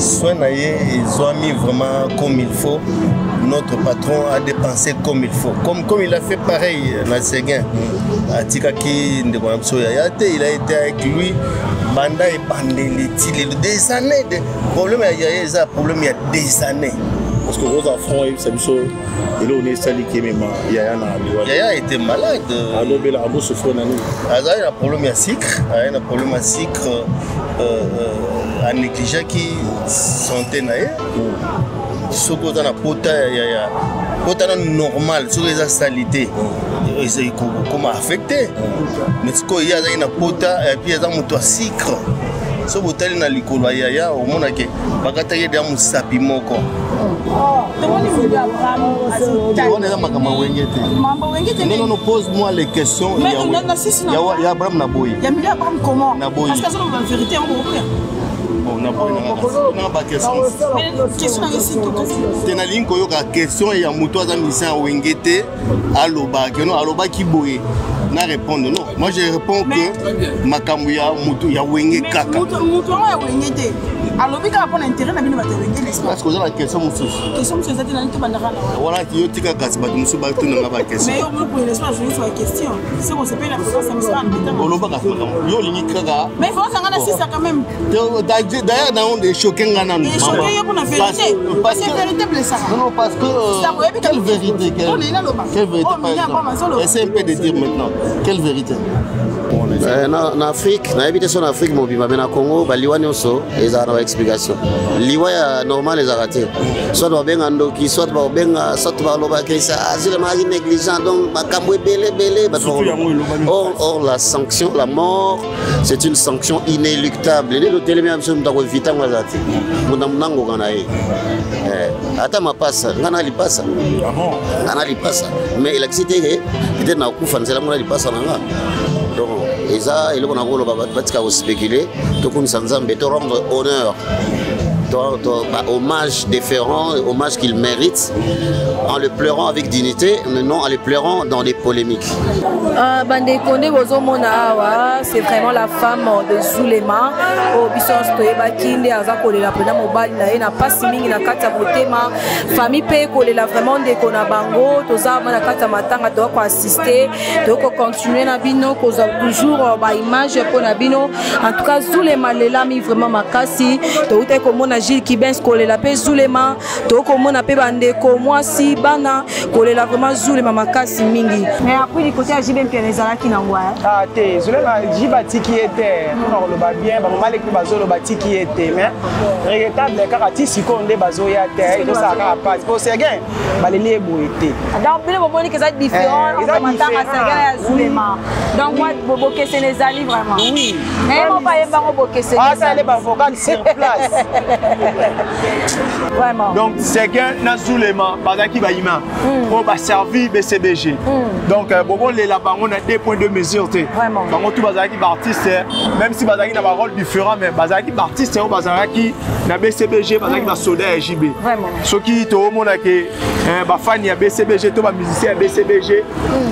soins ils ont mis vraiment comme il faut. Notre patron a dépensé comme il faut. Comme il a fait pareil dans Séguin. Il a été avec lui. Banda et Bandeli, des années. Problème il y a des années. Parce que vos enfants, Yaya était malade. Il a un problème à sucre. Il a un problème à sucre à négliger qui sont ténèbres. Ce qu'on a pota normal, sur les salités, comment affecté. Mais ce qu'il y a une pota et puis il y a un sucre. Ce que tu as dans l'école, il y a au monde qui bagataye de un sapimoko. Non, pose-moi les questions. Il y a Abraham Naboui. Il y a Abraham comment? Parce que c'est la vérité en gros. Question et à Moutoisa Missa Wengete, Aloba, que non, Aloba qui bouille. Na répondre non. Moi je réponds que Makamouya Moutou ya Wenge Kaka. Moutou ya Wengete. Alobi ka pour l'intérêt na bino ba Wengete. Parce que la question Moussous. Question Moussous ça dans tout bandara. Voilà qui yo tika gas ba Moussou ba tout na ba question. Mais yo mo pour l'espace je sur la question. C'est qu'on se paye la France ça me sera en Oloba ka yo lingi kaka. Mais il faut ça ngana si ça quand même. D'ailleurs dans on est choqué ngana. Et choqué yo pour la vérité. Parce que vérité blessa. Non parce que quelle vérité quelle vérité. Essaye un peu de dire maintenant. Quelle vérité? En Afrique, en Afrique, au Congo, ils ont une explication. Liwa normal les arrêtés. Soit bien andoki, soit bien négligent donc or la sanction, la mort, c'est une sanction inéluctable. Les hôtels même sont dans le vitam wazati. Munamnango ganae. Atama passe, ngana li passe. Ngana li passe. Mais il a cité que peut-être na kufa nzela ngana li passe nanga. Donc et ça il a spéculer tout comme ça nous rendre honneur hommage déférent, hommage qu'il mérite en le pleurant avec dignité, mais non en le pleurant dans des polémiques. C'est vraiment la femme de Zulema. Famille paye vraiment des konabango, assister, continuer toujours image pour Nabino. En tout cas, Zulema l'ami vraiment makasi. Gilles qui ben scolaire la paix Zulema to comme on appelle bande ko moi si bana kolela vraiment Zulema makasi mingi mais après du côté Gilles ben Pierre qui n'envoie ah té Zulema Jibati qui était on le ba bien ba malek bazolo bati qui était mais regrettable car ati sikonde bazo ya té to ça ka pas pour c'est gain ba les boité donc le moment que ça différent on m'entend à ça Zulema donc moi bobo que c'est les ali vraiment oui mais on pas yemba bobo que c'est ah ça les ba vocal sur place. Vraiment. Donc c'est qu'un Zulema bazaki ba ima on va servir BCBG. Donc bon les là-bas on a des points de mesure té. Vraiment. Bango tout bazaki artiste même si bazaki na ba rôle différent mais bazaki artiste on bazaki na BCBG bazaki na Soda et JB. Vraiment. Ce qui to mona que ba fan ya BCBG to ba musicien BCBG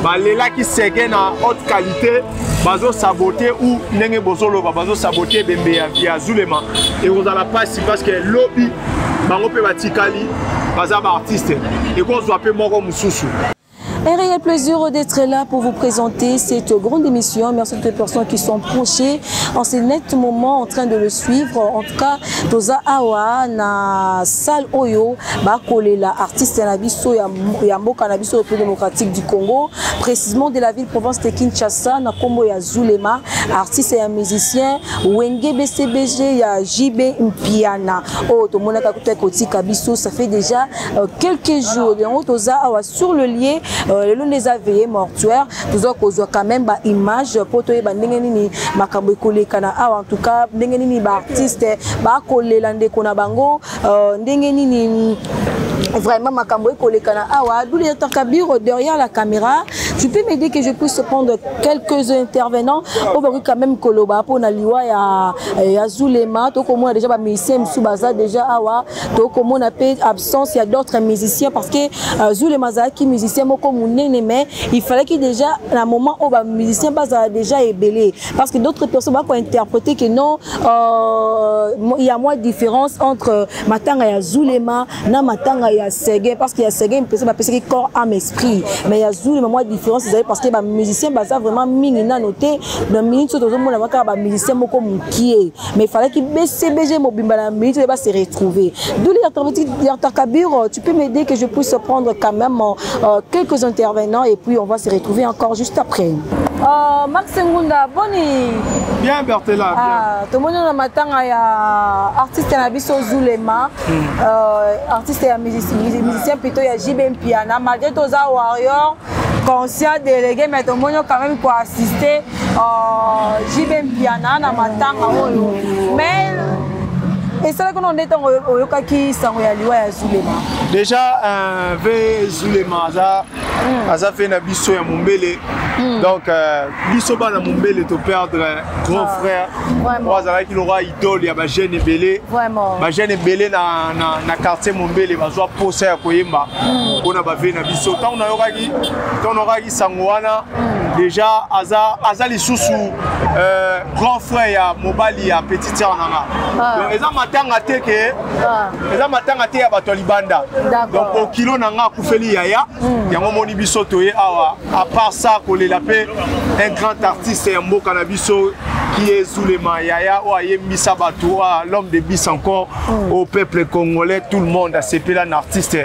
ba les là qui c'est na haute qualité bazo saboter ou ndenge bozolo bazo saboter bembe ya Zulema et vous allez pas parce que lobby bango pe batikali baza ba artiste et qu'on soit peu moko mususu. Un réel plaisir d'être là pour vous présenter cette grande émission. Merci à toutes les personnes qui sont penchées en ces nets moments en train de le suivre. En tout cas, Toza Awa na salle Oyo, Bakolela, artiste Nabiso Yambo Canabiso au République démocratique du Congo, précisément de la ville province de Kinshasa, na Kombo ya Zulema, artiste et musicien, Wenge BCBG ya JB Mpiana. Oh, tout le monde a écouté Koti Kabiso, ça fait déjà quelques jours. Donc, Toza Awa sur le lien. Le long des AVE mortuaires, nous avons quand même des images pour toi, makambo kolé kana en tout cas, ndengeni ba artiste, ba kolé lande kona bango, ndengeni vraiment makambo kolé kana awa, d'où les takabiro derrière la caméra, Tu peux m'aider que je puisse prendre quelques intervenants au Baru quand même Koloba pour Naliwa ya Zulema, to comme on a déjà musicien Msubaza déjà awa, to comme on a fait absence il y a d'autres musiciens parce que Zulema Zaki musicien moko munene mais il fallait qu'il déjà à un moment où ba musicien baza déjà ébélé parce que d'autres personnes vont interpréter que non il y a moins de différence entre matanga ya Zulema na matanga ya Sege parce qu'il y a Sege une personne qui corps âme esprit mais il y a Zulema moins de différence parce que ba musicien baza vraiment mingi na noté dans minute tout le monde va ba musicien moko mukie mais il fallait qu'il BCBG mobimba la minute va se retrouver d'où les Kabir tu peux m'aider que je puisse prendre quand même quelques intervenants et puis on va se retrouver encore juste après. Max Ngunda, boni. Bien Bertela. Ah, tout le monde a matanga ya artiste na biso Zulema, artiste ya musicien plutôt ya JB Piana, malgré tous les warriors conscient délégué mais tout le monde quand même pour assister JB Piana na matanga oyo. Mais et c'est là qu'on est en Yokaki Sangoyaliwa ya Zulema. Déjà, Zulema Aza fait un bisso à Mumbele. Donc, bisso na Mumbele te perdre grand frère. Moi, qu'il aura idole, il y a Bagène et Belé. Vraiment. Bagène et Belé na quartier Mumbele, va jouer poser à Koyemba. On a fait un bisso. Tant on aura Sangoana. Déjà, Aza les sous grand frère ya Mobali ya petit tiers nanga. Donc, eza matanga teke. Eza matanga te ya bato libanda. Donc au kilo nanga kufeli yaya. Yango moni biso toye awa. À part ça, kolela pe un grand artiste ya mboka na biso qui est Zulema Yaya ou aye Missa Batoua, l'homme de bis encore au peuple congolais, tout le monde a CP un artiste.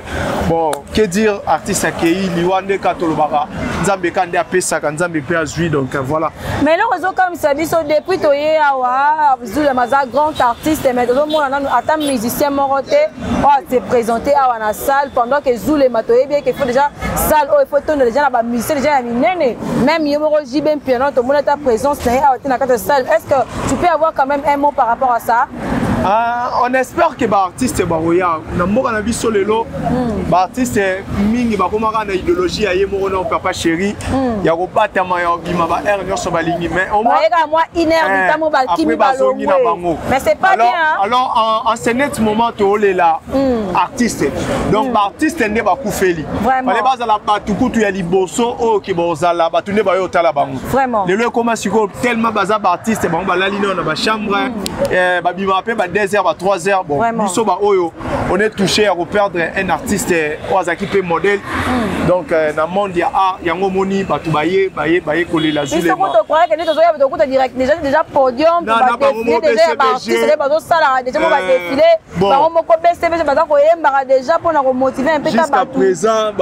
Bon, que dire artiste accueilli, Liwande Katolobara, Nzambe Kande Apesa, Nzambe Péazui, donc voilà. Mais le réseau comme ça, depuis Toye Awa, Zulema grand artiste, mais tout le monde attend musicien Moroté, on s'est présenté à la salle pendant que Zulema Toye bien qu'il faut déjà salle, il faut tourner déjà là-bas, musicien déjà minene, même Yomoro Jibem Piano, tout le monde est à présence, dans la salle. Est-ce que tu peux avoir quand même un mot par rapport à ça? On espère que l'artiste est baroya. Dans mon avis sur le lot, l'artiste mingi ba comment na idéologie aye mo na papa chéri. Ya ko pas tellement ya bima ba er nyo so balingi mais au moins moi iner bitamo ba kimi ba lo. Mais c'est pas bien. Alors en ce net moment to le là artiste. Donc l'artiste ne ba kufeli. Fallait ba za la patuku tu ya liboso o ki bozala ba tune ba yo tala bango. Vraiment. Le comment siko tellement baza artiste ba ba la lino na ba chambre ba bima pe ba 2 heures, 3 heures, bon, on est touché à perdre un artiste qui peut modèle. Donc, dans le monde, il y a art, il y a un moni, baye, coller la Zulema. Est-ce que tu crois que nous avons déjà podium, déjà pour nous motiver un peu. Jusqu'à présent,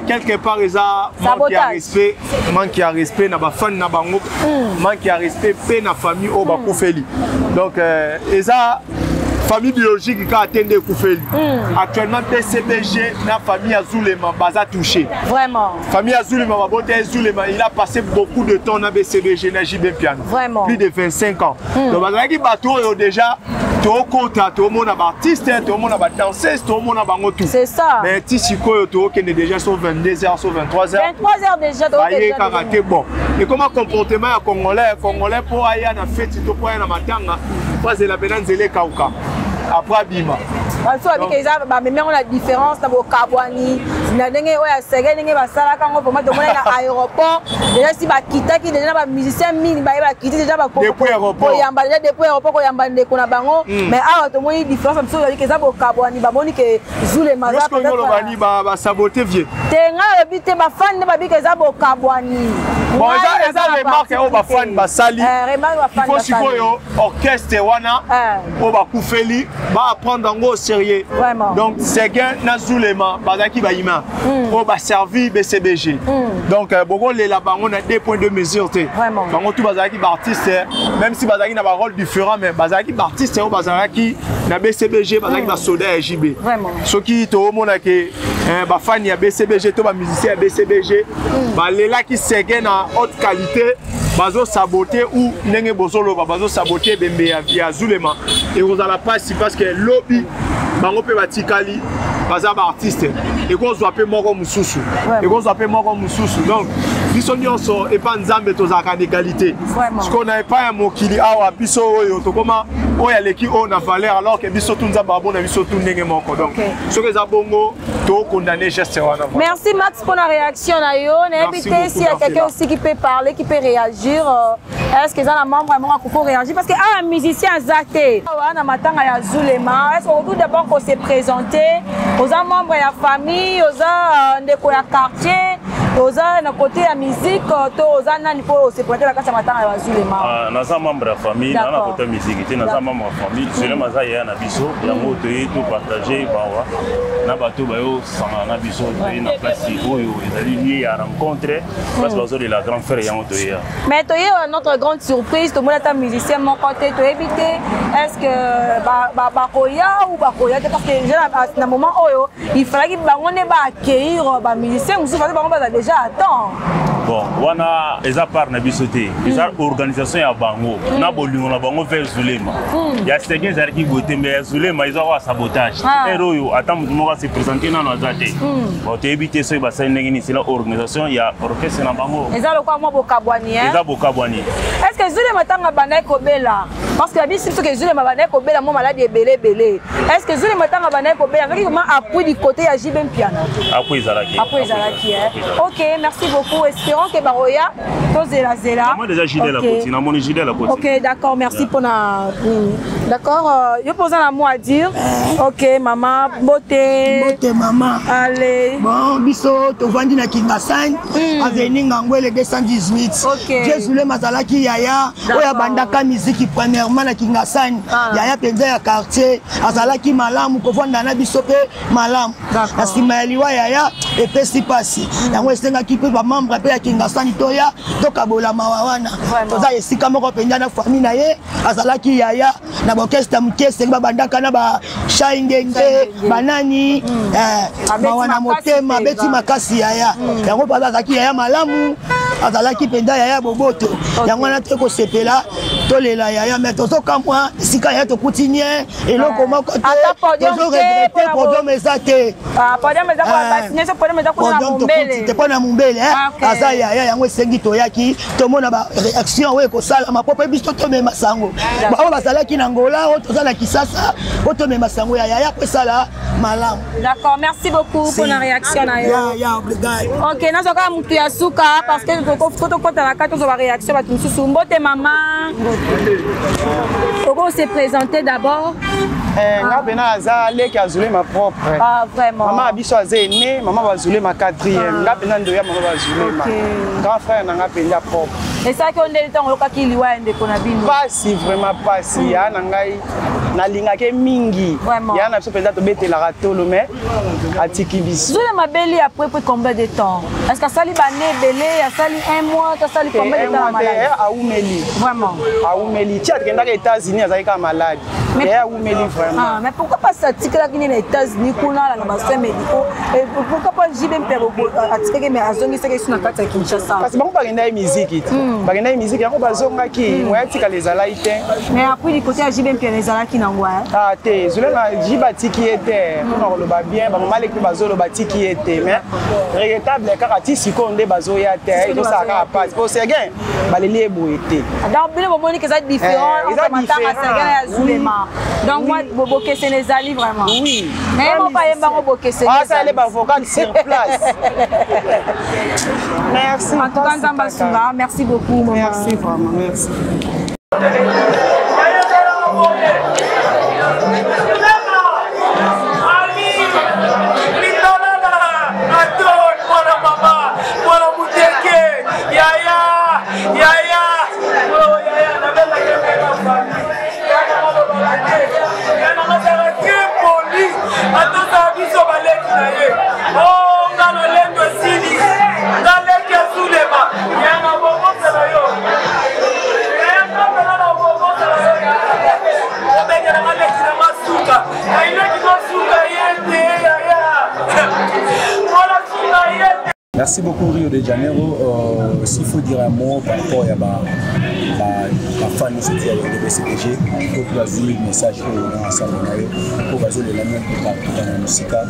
quelque part, il y a manque de respect, na ba fan na bango, manque de respect, pe na famille au bakofeli. Donc, eza famille biologique qui a atteint Koufeli. Actuellement, PCBG, la famille Zulema, baza touché. Vraiment. Famille Zulema, il a passé beaucoup de temps dans BCBG, dans JB Piano. Vraiment. Plus de 25 ans. Donc, il y a déjà tout le monde a artiste, tout le monde a danseuse, tout le monde a tout. C'est ça. Mais si tu es déjà sur 22h, sur 23h. 23h déjà. Bon. Et comment comportement congolais pour aller à la fête, tu peux aller à la matanga, parce que la benanzele kauka. Après Bima. Also avec les mais on a différence dans Kabwani, na ndenge oya sege ndenge basala kango pour mettre na aéroport. Déjà si ba kita ki déjà ba musicien mini ba kita déjà ba ko yamba déjà depuis aéroport ko yamba ndeko na bango mais awa to moni différence parce que les abo Kabwani ba moni que Zulema za peut-être bani ba saboter vieux. Tenga le bité ba fan ba bi que abo Kabwani. Bon ça remarque au ba fan ba sali. Il faut sikoyo orchestre wana o ba kufeli ba apprendre ngo sérieux. Vraiment. Donc c'est gain na Zulema bazaki ba ima o ba servi BCBG. Donc beaucoup les là on a 2 points de mesure té. Bango tout bazaki ba artiste même si bazaki na ba rôle différent mais bazaki ba artiste o bazaki na BCBG bazaki ba soda et JB. Vraiment. Ce qui to mona ke ba fan ya BCBG to ba musicien ya BCBG ba lela ki c'est gain na haute qualité. Bazo saboter ou nenge bozolo bazo saboter bembe ya Zulema et vous allez pas si parce que lobby bango pe batikali baza ba artiste et qu'on soit peu moko mususu et qu'on soit peu moko mususu donc biso nyonso et pas nzambe tozaka d'égalité parce qu'on n'avait pas un mokili awa biso oyo to comment oya leki o na valeur alors que biso tout nzambe abona biso tout ndenge moko donc ce que za bongo to condamner geste wana. Merci Max pour la réaction na yo. N'invitez s'il y a quelqu'un aussi qui peut parler, qui peut réagir. Est-ce que ça la membre vraiment faut réagir parce que un musicien zaté na matanga ya Zulema est-ce qu'on doit d'abord qu'on se présenter aux membres de la famille aux ndeko ya quartier aux na côté la musique aux nani pour se présenter la casa matanga ya Zulema na membre de la famille na côté musique na membre de la famille Zulema za ya na biso ya moto tout partager bawa na bato bayo sama na biso na place oyo ezali lié à rencontre parce que de la grand frère ya moto ya mais toi notre grande surprise tout le monde est musicien mon côté to éviter est-ce que bakoya ou bakoya parce que na moment oyo il fallait que bango ne ba accueillir ba musicien musu parce que bango ba déjà attend bon wana eza part na bisoté eza organisation ya bango na bolingo na bango vers Zulema ya stegen zari ki gote mais ya Zulema eza wa sabotage eroyo ata mo se présenter na azate bon to éviter so ba sa ndenge ni c'est la organisation ya orchestre na bango eza lo kwa mo bokabwani eza bokabwani est-ce que Zulema tanga bana ko bela parce que bien sûr que Zulema bana ko bela mo malade belé est-ce que Zulema tanga bana ko bela avec comment appui du côté ya Jibem Piano appui Zalaki OK merci beaucoup espérons que baroya to zela moi déjà Gilles la côté na mon Gilles la côté OK d'accord merci pour na d'accord yo pose un mot à dire OK maman beauté maman allez bon biso to vandi na Kingasani avenue Ngangwele 218 Zulema Zalaki yaya oya bandaka musique premièrement na Kingasani yaya penza ya quartier azalaki malamu ko vanda na biso pe malamu na simaliwa yaya epesi pasi yango esenga ki pe ba membre pe ya Kingasani toya to kabola mawana toza esika moko penza na famille na ye azalaki yaya na orchestre mukese ba bandaka na ba shaingenge banani mawana motema beti makasi yaya yango pa azalaki yaya malamu azalaki penda yaya boboto yango na te ko sepela tolela yaya mais tozoka moi sika ya to coutinien eloko moko te tozo regretter podium ezate podium ezako basine so podium ezako na mumbele te pona mumbele asa yaya yango esengi toyaki tomona ba réaction we ko sala mapopo biso to mema sango ba basalaki na ngola o tozala kisasa o to mema sango yaya ko sala malamu. D'accord, merci beaucoup pour la réaction na yo. OK, na soka mutu ya suka parce que to kota la carte sur la réaction ba tumususu mbote maman. Comment se présenter d'abord? Nga bena aza leki azule ma propre. Ah vraiment. Maman biso azene, maman bazule ma 4e. Nga bena ndoya maman bazule ma. Grand frère na nga penda propre. Et ça qu'on est temps loka ki liwa ende kona bino. Pas si vraiment pas si ya na ngai na linga ke mingi. Ya na biso penda to betela ratolo mais atiki biso. Zule mabeli après combien de temps? Est-ce que ça li bané belé, ya sali 1 mois, ta sali combien de temps malade? Aoumeli. Vraiment. Aoumeli. Tia kenda ke États-Unis azalika malade. Mais aoumeli vraiment. Ah, mais pourquoi pas ça tika là qui est aux États-Unis kuna na ba soins médicaux et pourquoi pas Jibem Piano atika ke mais azongi seke suna kata Kinshasa? Parce que bango bagenda musique. Bagenda musique yango bazonga ki moya tika les alaite. Mais après du côté Jibem Piano les alaki na ngwa. Ah te, zule na jiba tiki était. Pour le ba bien, ba mama leki bazolo ba tiki était mais regrettable car ti sikonde bazoya te, to ça ka passe. Pour c'est gain, ba leli eboité. Donc bino bomoni que ça différent entre matanga Sergei ya Zulema. Donc moi bobo que c'est les ali vraiment. Oui. Mais mon pas yemba bobo que c'est. Ah ça les ba vocal sur place. Merci. En tout cas Nzamba Sunga, merci beaucoup maman. Merci vraiment, merci. Merci beaucoup Rio de Janeiro. S'il faut dire un mot par rapport à bafani nyonso ti ya yonde BCBG po mpe bazwi message oyo na ensemble na yo po bazolela mino mputa na mosika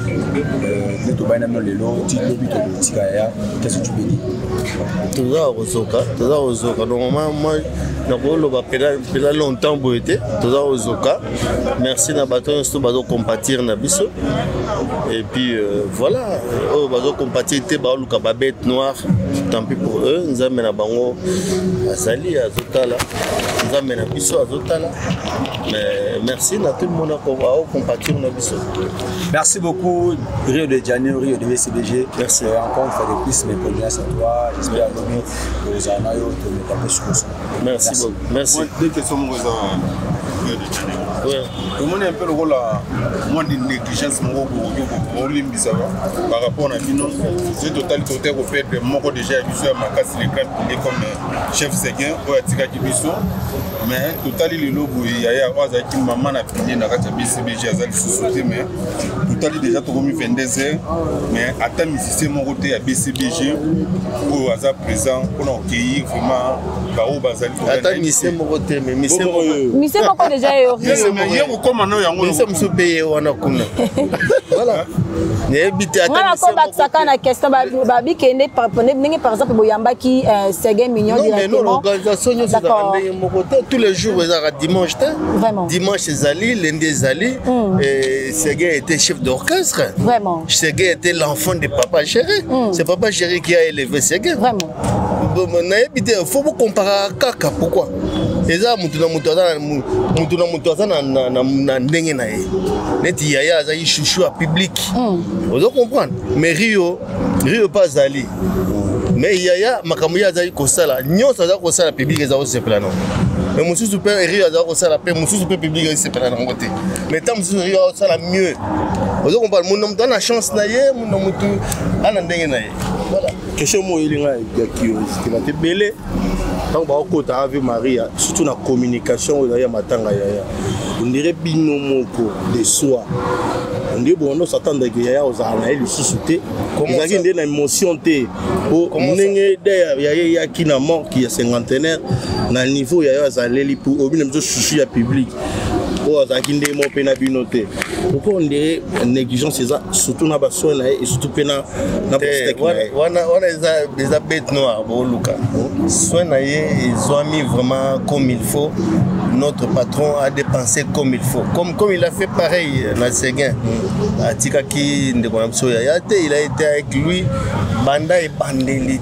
nde tobai na mino lelo ti lobi tokotika yaya qu'est-ce que tu peux dire toza kozoka normalement moi nakoloba pela longtemps boye te toza kozoka merci na bato nyonso bazocompatir na biso et puis voilà oyo bazocompatir te baoluka babete noire tant pis pour eux nzambe na bango azali azotala nzambe na biso azotala mais merci na tout le monde akocompatir na biso. Merci beaucoup Rio de Janeiro, Rio de BCBG. Merci encore une fois de plus, mes condoléances à toi. J'espère que vous en avez merci beaucoup. Merci. Deux questions, Rio de Janeiro. Ouais. Un peu le rôle de négligence par rapport à Bino. C'est total au fait de mon déjà habitué à ma casse les crêpes comme chef séguin ou à Tika Kibiso. Mais total il est là où il y a qui maman a fini dans la BCBG à société mais total déjà tout remis 22 heures mais attends musicien mon côté à BCBG où à présent on a accueilli vraiment par où bazali attends musicien mon côté mais musicien mon déjà hier ou comment non yango nous sommes payés wana kuna voilà n'habite attends on va ça na question babi kende par exemple boyamba qui Séguin mignon directement non l'organisation nous a mon côté tous les jours dimanche vraiment dimanche ezali lundi ezali et Séguin était chef d'orchestre vraiment Séguin était l'enfant de papa chéri c'est papa chéri qui a élevé Séguin vraiment n'habite faut vous comparer kaka pourquoi eza mutu na mutu aza na ndenge na ye neti yaya azali chouchou à public ozo comprendre mais Rio pas azali mais yaya makambo ya azali kosala nyonso azali kosala public eza kosepela non mais mosusu mpe Rio azali kosala mpe mosusu mpe public ezosepela nango te mais ntango mosusu Rio azosala mieux ozo comprendre muna mutu ana chance na ye muna mutu ana ndenge na ye voilà question mo elinga ya curiosité na te belé tant ba okota Ave Maria surtout na communication ya matanga yaya on dirait bino moko de soi on dit bon on s'attend que yaya ozana ele susute comment ça na émotion te po ndenge de yaya qui na mort qui est cinquantenaire na niveau yaya azaleli pour obine mzo chouchou ya public o azakinde mo pena binote pourquoi on dirait négligence c'est ça surtout na baso na et surtout pena na wana eza bête noire bo luka soin na ye ils ont mis vraiment comme il faut notre patron a dépensé comme il faut comme il a fait pareil na Séguin atika ki ndeko na biso ya te il a été avec lui banda et bandeli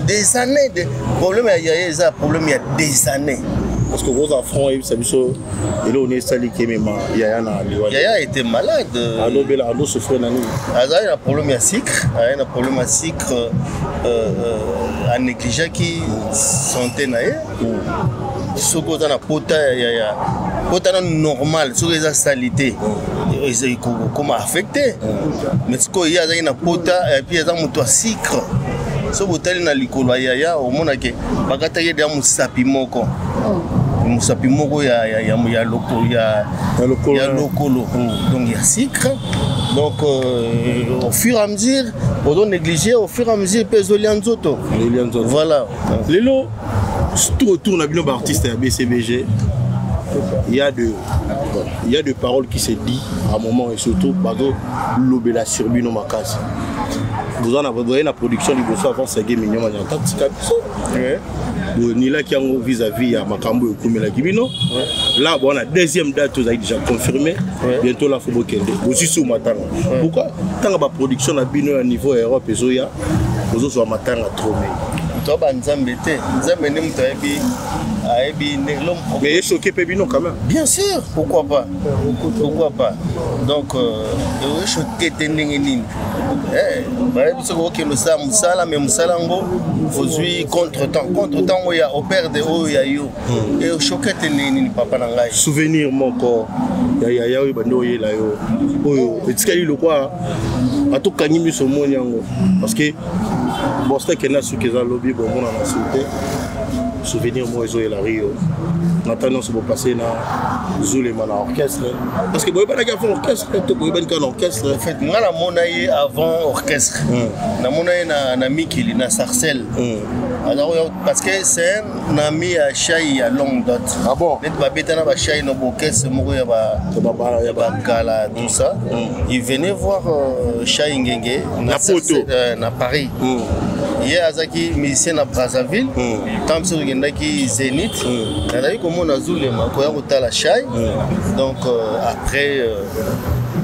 des années de problème ya eza problème il y a des années parce que vos affronts c'est biso et là on est sali kemema yaya était malade alo bela alo souffre nani azali na problème ya sucre azali na problème ya sucre a négligé qui santé na ye soki oza na pota ya pota na normal soki eza salité ekokoma affecté mais sikoyo ye azali na pota epuis eza moto ya sucre so botali na likolo ya yaya omonake bakataki ede ya mosapi moko mosapi moko ya lokolo donc ya sucre donc au fur et à mesure ozo négliger au fur et à mesure pe ezolia nzoto voilà lelo tout autour na bino ba artiste ya BCBG il y a de paroles qui se dit à un moment et surtout bazo lobela sur bino makasi vous en avez la production du bosso avant Séguin mignon en tant que ni là qui en vis-à-vis à Makambo et Koumela Kibino là bon la deuxième date vous avez déjà confirmé bientôt la Fobo Kende aussi sous Matanga pourquoi tant que la production a bino à niveau Europe et Zoya vous autres Matanga trop toi ba nzambe te nzambe ne mutayebi ayebi l'homme mais choqué Pébino quand même bien sûr pourquoi pas donc choqué tendenge nini bah biso ko ke losa musala mais musala ngo fozui contre-temps il y a au père de o ya yo et choqué tendenge nini papa na ngai souvenir moko ya yo bando yela yo oyo etikali lokwa atokangi miso moni yango parce que bon c'était que na sukiza lobby bon on a sauté souvenir moi zo la Rio maintenant se passer na Zulema na orchestre parce que boy ba na fond orchestre to boy ban kan orchestre en fait moi la monaye avant orchestre na monaye na Mikili na Sarcelles Parce que c'est un ami à Chai à longue date. Ah bon? Tout ça. Il venait voir Chai Ngenge à Paris. Il y a Azaki musicien à Brazzaville. Tant que c'est Zénith. Il y a comme on a Zulema, quand la Chai. Donc après.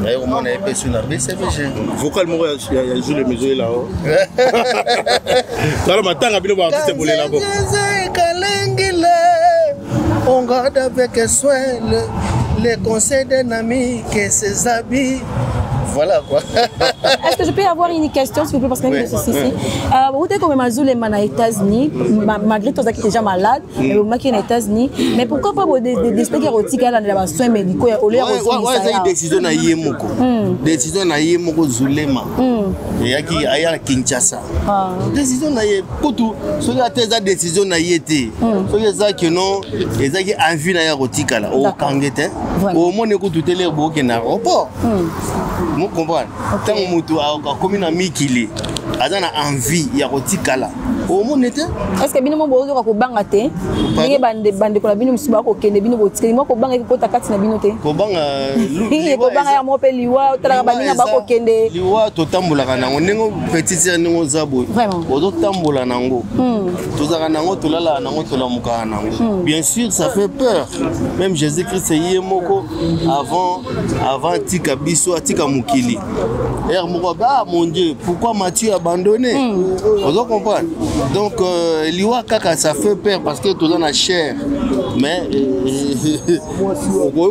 D'ailleurs, on a été sur la BCBG. Vocalement, il y a joué les mesures là-haut. Alors, maintenant, on va artiste pour les là-bas. On garde avec soin les conseils d'un ami que ses habits. Voilà quoi. Est-ce que je peux avoir une question s'il vous plaît parce qu'il y a ceci. Vous êtes comme Mazoulema aux États-Unis, malgré tout ça qui est déjà malade, mais vous êtes aux États-Unis. Mais pourquoi pas vous décider que les soins médicaux au lieu de une décision na Yemoko. Décision na Yemoko Zulema. Et il y a Kinshasa. Décision na Yemoko. Ce qui a été la décision na Yété. Ce qui est que non, les gens qui ont envie na Yarotika là, au Kangete, au moins écoute tout les beaux qui n'aéroport. Vous comprenez? Tant que vous avez commis un mikili, vous avez envie, il y a un petit cas. Au monde était. Est-ce que bino bozo ko banga te? Ninge bande ko la bino msuba ko kende bino botikeli mo ko banga ko takati na bino te. Ko banga ko banga ya mo pe liwa tala baninga ba ko kende. Liwa to tambola kana ngo petit sœur ngo zabo. Ozo tambola nango. Tozaka nango tolala nango tolamuka nango. Bien sûr ça fait peur. Même Jésus-Christ est moko avant tika biso tika mukili. Et moko ba mon Dieu, pourquoi Matthieu a abandonné? Ozo comprendre. Donc, l'Iwa Kaka, ça fait peur parce que tout le monde a cher. Mais,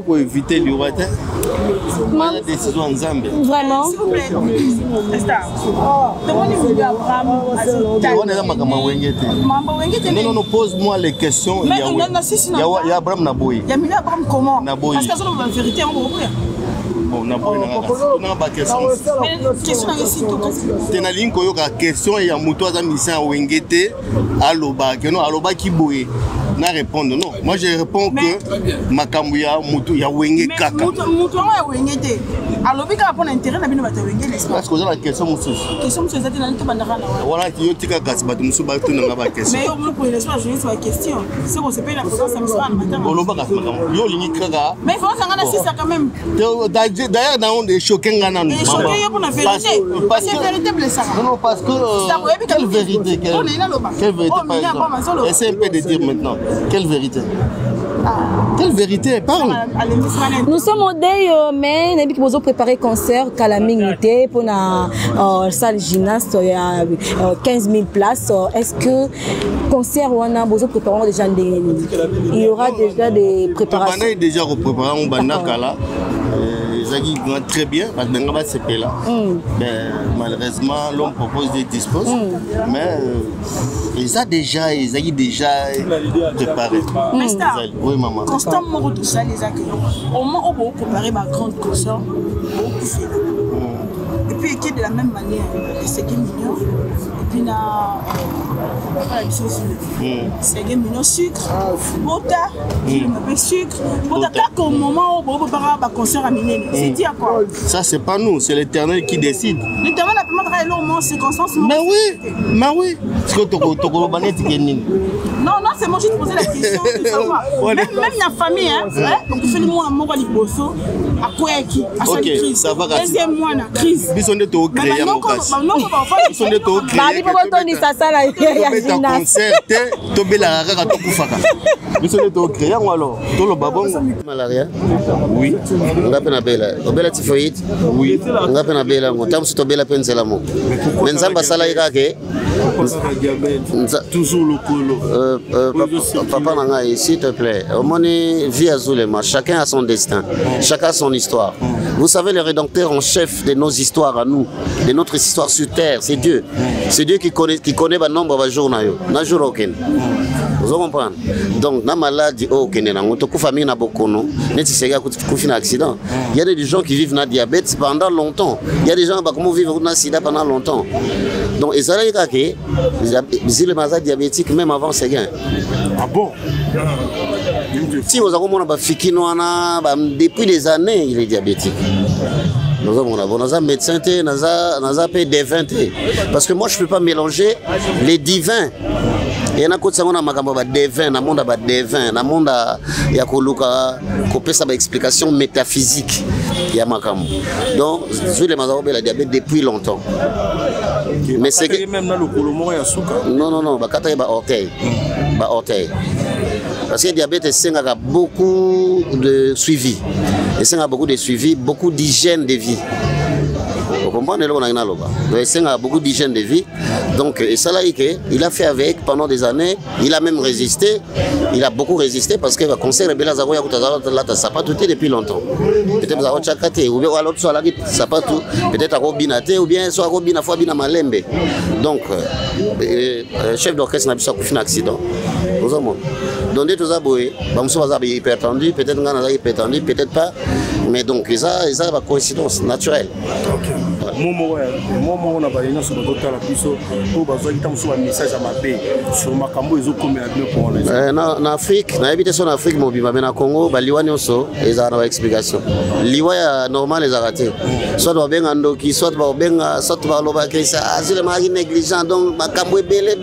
pour éviter l'Iwa, il y a des décisions en Zambie. Vraiment? S'il vous plaît, non, pose-moi les questions. Il y a Abraham Naboui. Il y a Abraham comment? Parce que la vérité, on va ouvrir. Bon, on a pas question. C'est une ligne qui a question et il y a un mission à Wengete, à Loba, qui bouille. Na répondre non. Moi je réponds que Makambuya Moutou ya Wenge Kaka. Moutou ya Wengete. Alors bika répondre intérêt na bino bata Wenge n'est-ce pas? Parce que la question monsieur. Question monsieur zati na nto bandaka na. Voilà qui yo tika kasi batu musu ba to na ba question. Mais yo mo pour l'espace je vais question. C'est qu'on se paye la présence ça me sera matin. Oloba ka Makambu. Yo lingi Kaka. Mais il faut ça ngana si ça quand même. D'ailleurs dans on est choqué ngana nous. Choqué yo pour la vérité. Parce que vérité blessa. Non parce que quelle vérité quelle vérité. Essaye un peu de dire maintenant. Quelle vérité? Quelle vérité? Parle. Nous sommes au deuil, mais nous avons préparé un concert à la minute pour la salle gymnaste. Il y a 15 000 places. Est-ce que le concert, on a préparé déjà il y aura déjà des préparations? On a déjà préparé un bandakala. Zaki vont très bien parce que dans ce pays là, malheureusement l'homme propose des disposes, mais ils ont déjà préparé. Oui maman. Constamment tout ça les accueille. Au moment où vous préparez ma grande concert, et puis qui est de la même manière, c'est qui mignon, et puis là, c'est qui mignon sucre, bota, qui m'appelle sucre, bota au moment où vous préparez ma concert à Miné, c'est dit à quoi? Ça c'est pas nous, c'est l'Éternel qui décide. L'Éternel a pas travaillé au moins circonstances. Mais oui. Est-ce que tu non, c'est moi qui te posais la question de savoir. Même la famille, donc il fait le mois à Mora Liboso, à Koueki, à sa crise. Deuxième mois, la crise. Ils sont de tout créés. Ils sont de tout créés. Ils sont de concert, ils sont de tout créés. Alors, tout le babon. Malaria? Oui. On a peine bella. Obela typhoïde? Oui. On a peine bella. On a tout bella peine c'est l'amour. Mais Nzamba Salaïra ke? Toujours le colo. Papa Nangaï, s'il te plaît, on est vie à Zulema, chacun a son destin, chacun a son histoire. Vous savez, le rédempteur en chef de nos histoires à nous, de notre histoire sur terre, c'est Dieu. C'est Dieu qui connaît le nombre de jours. Vous comprenez? Donc, na maladie, famille n'a beaucoup, accident. Il y a des gens qui vivent dans le diabète pendant longtemps. Il y a des gens qui vivent dans le sida pendant longtemps. Donc, ils ont le diabétique même avant ces gains. Ah bon? Si vous avez depuis des années, il est diabétique. Nous avons un médecin, nous avons des 20. Parce que moi, je ne peux pas mélanger les divins et na kotsa ngona makambo ba devin na monde ba devin na monde ya koluka kopesa ba explication métaphysique ya makambo donc Zulema la diabète depuis longtemps mais c'est que même dans le colomo ya suka non bakata ba orteil parce que le diabète c'est beaucoup de suivi et c'est beaucoup de suivi, beaucoup d'hygiène de vie. Vous comprenez le donc c'est beaucoup d'hygiène de vie. Donc et ça là il a fait avec pendant des années, il a même résisté, il a beaucoup résisté parce que le conseil rebelle Zaro ya là ça pas tout depuis longtemps. Peut-être Zaro chakate ou bien l'autre soit là ça pas tout, peut-être à Robinate ou bien soit Robina fois bina malembe. Donc chef d'orchestre n'a pas fait un accident. Vous avez donc des choses à boire, hypertendu, peut-être qu'on hypertendu, peut-être pas, mais donc ça va coïncidence naturelle. Momo on a balayé sur le docteur la puissance pour baser un message à ma paix sur ma cambo ils ont commis à bien pour les. En Afrique, na habité en Afrique mobile, mais na Congo, baliwa nyonso, ils ont une explication. Liwa normal les a raté. Soit va bien andoki, soit va bien, soit va loba kesa, asile mari négligent donc ma cambo belé.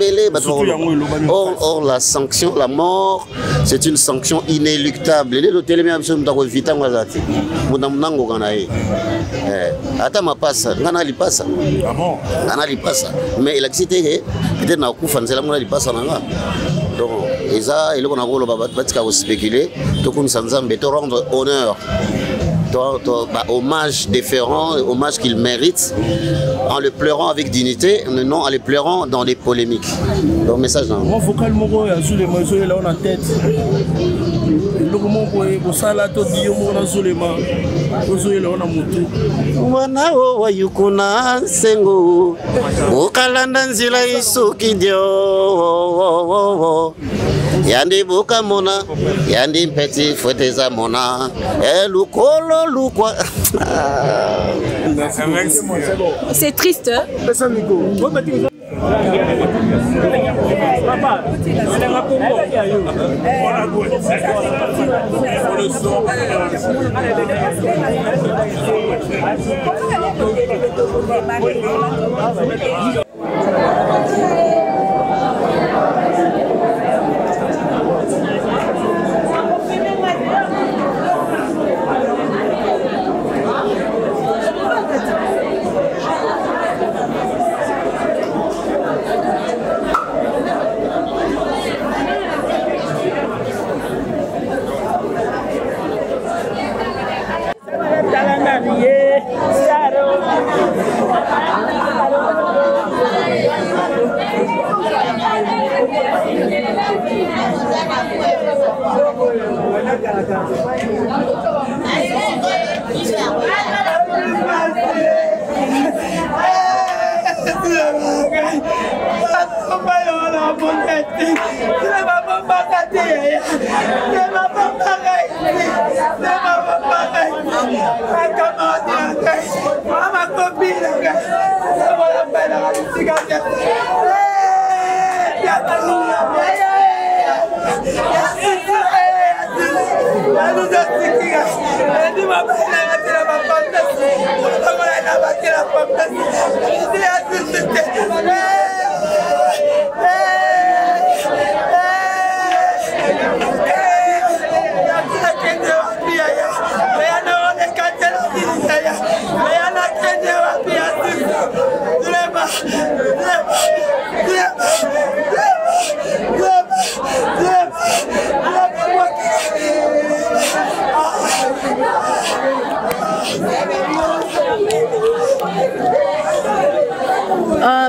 Or la sanction, la mort, c'est une sanction inéluctable. Les hôtels même sont dans le vita ngazati. Munamnango kanae. Ata mapasa ngana lipasa. Ah bon? Ngana lipasa. Mais il a cité peut-être na kufa nzela ngana lipasa nanga. Donc et ça il qu'on a rôle batika spéculer to comme sanzambe to rendre honneur. Hommage déférent, hommage qu'il mérite, en le pleurant avec dignité, non en le pleurant dans des polémiques. Donc message dans. Moi vocal moro ya Zulema là on a tête. Le moment pour ça là to dio mo na Zulema. Là on a mutu. Wana wa yukuna sengo. Okalanda nzila isuki dio. Yandi buka mona, yandi petit foueteza mona. Lukolo lukwa. C'est triste.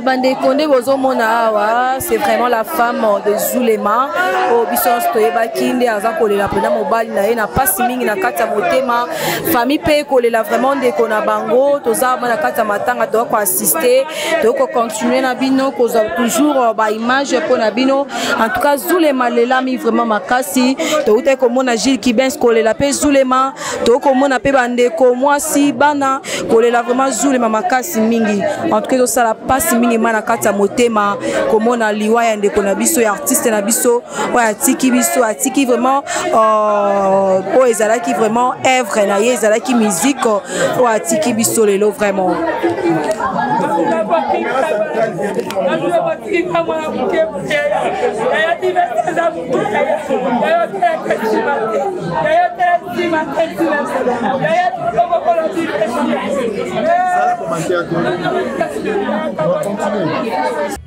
Bandekondé Bozomona Awa, c'est vraiment la femme de Zulema. Au Bisson Stoeba Kinde, Azakole la Pena Mobile, n'a pas siming na kata motema. Famille Pe Kolela vraiment de Konabango, Toza na kata matanga, doit assister, doit continuer na bino, cause toujours ba image pour Nabino. En tout cas, Zulema Lela mi vraiment makasi, doit comme on a Gilles Kibens Kolela Pe Zulema, doit comme on a Pe Bandeko, moi si Bana, Kolela vraiment Zulema makasi mingi. En tout cas, ça la passe mpasi mingi ma na kati ya motema komona liwa ya ndeko na biso ya artiste na biso oyo atiki biso atiki vraiment oyo ezalaki vraiment œuvre na ye ezalaki musique oyo atiki biso lelo vraiment.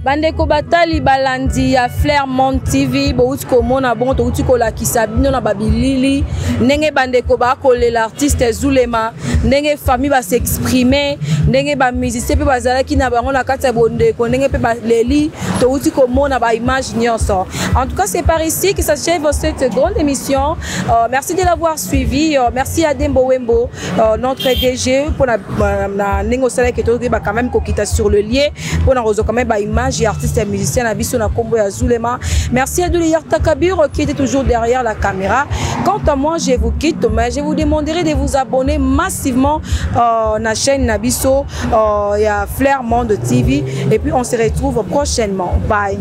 Bandeko batali balandi ya Flairmont TV bouti komona bon touti kolakisa bino na babilili ndenge bandeko bakolela artiste Zulema ndenge famille ba s'exprimer ndenge ba musicien pe bazalaki na bango na kati ya bondeko ndenge pe baleli touti komona ba image nyonso. En tout cas, c'est par ici que s'achève cette grande émission. Merci de l'avoir suivi. Merci à Dembo Wembo, notre DG pour la négociation qui est quand même kokita sur le lien pour la quand même ba image et artiste et musicien na biso na kombo ya Zulema. Merci à Douli Takabir qui était toujours derrière la caméra. Quant à moi, je vous quitte, mais je vous demanderai de vous abonner massivement à la chaîne Nabiso, il y a Flairmont TV et puis on se retrouve prochainement. Bye.